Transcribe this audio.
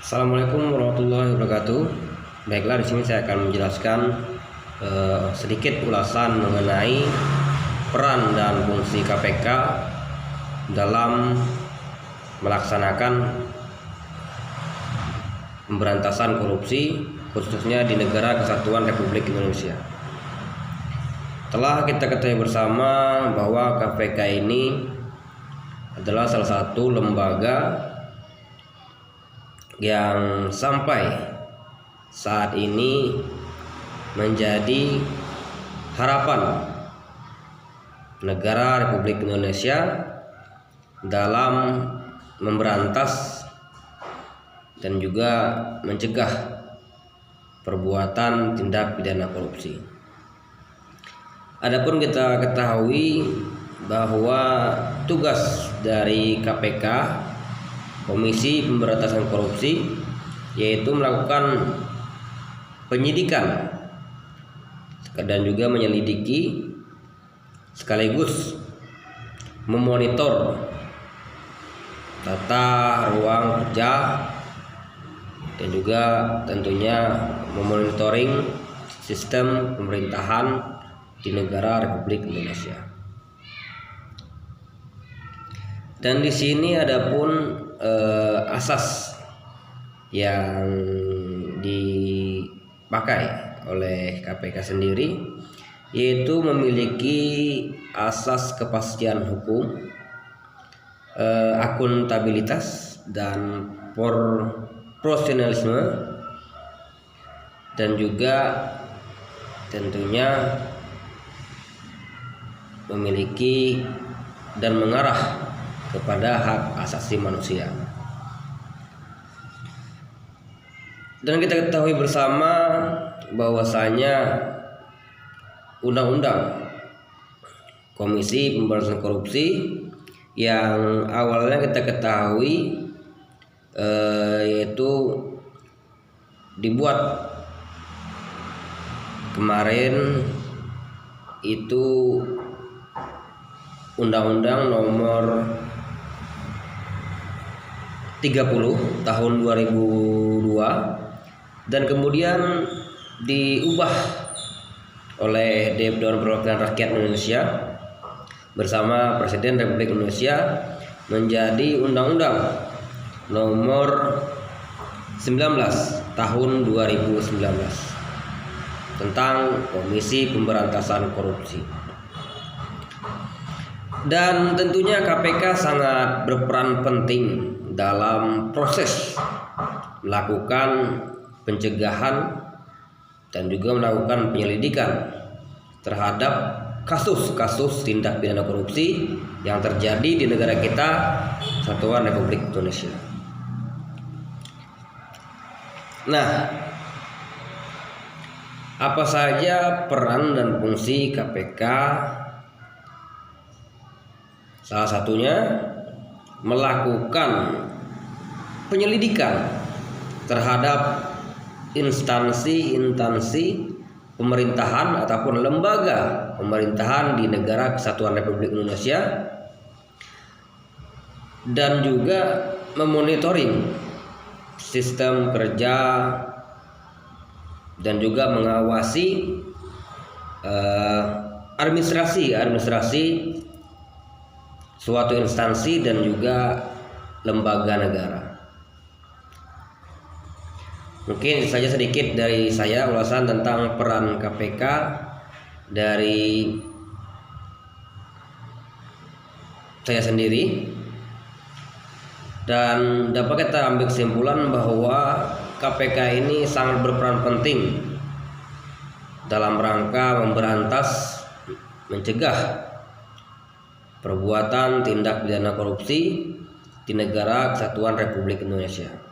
Assalamualaikum warahmatullahi wabarakatuh. Baiklah, di sini saya akan menjelaskan sedikit ulasan mengenai peran dan fungsi KPK dalam melaksanakan pemberantasan korupsi, khususnya di Negara Kesatuan Republik Indonesia. Telah kita ketahui bersama bahwa KPK ini adalah salah satu lembaga yang sampai saat ini menjadi harapan negara Republik Indonesia dalam memberantas dan juga mencegah perbuatan tindak pidana korupsi. Adapun kita ketahui bahwa tugas dari KPK, Komisi Pemberantasan Korupsi, yaitu melakukan penyidikan dan juga menyelidiki sekaligus memonitor tata ruang kerja dan juga tentunya memonitoring sistem pemerintahan di negara Republik Indonesia. Dan di sini adapun asas yang dipakai oleh KPK sendiri, yaitu memiliki asas kepastian hukum, akuntabilitas dan profesionalisme, dan juga tentunya memiliki dan mengarah kepada hak asasi manusia. Dan kita ketahui bersama bahwasanya Undang-Undang Komisi Pemberantasan Korupsi yang awalnya kita ketahui yaitu dibuat kemarin itu Undang-Undang Nomor 30 tahun 2002 dan kemudian diubah oleh Dewan Perwakilan Rakyat Indonesia bersama Presiden Republik Indonesia menjadi Undang-Undang Nomor 19 tahun 2019 tentang Komisi Pemberantasan Korupsi. Dan tentunya KPK sangat berperan penting dalam proses melakukan pencegahan dan juga melakukan penyelidikan terhadap kasus-kasus tindak pidana korupsi yang terjadi di negara kita, Kesatuan Republik Indonesia. Nah, apa saja peran dan fungsi KPK? Salah satunya melakukan penyelidikan terhadap instansi pemerintahan ataupun lembaga pemerintahan di negara Kesatuan Republik Indonesia, dan juga memonitoring sistem kerja dan juga mengawasi administrasi suatu instansi dan juga lembaga negara. Mungkin saja sedikit dari saya ulasan tentang peran KPK dari saya sendiri, dan dapat kita ambil kesimpulan bahwa KPK ini sangat berperan penting dalam rangka memberantas, mencegah perbuatan tindak pidana korupsi di negara Kesatuan Republik Indonesia.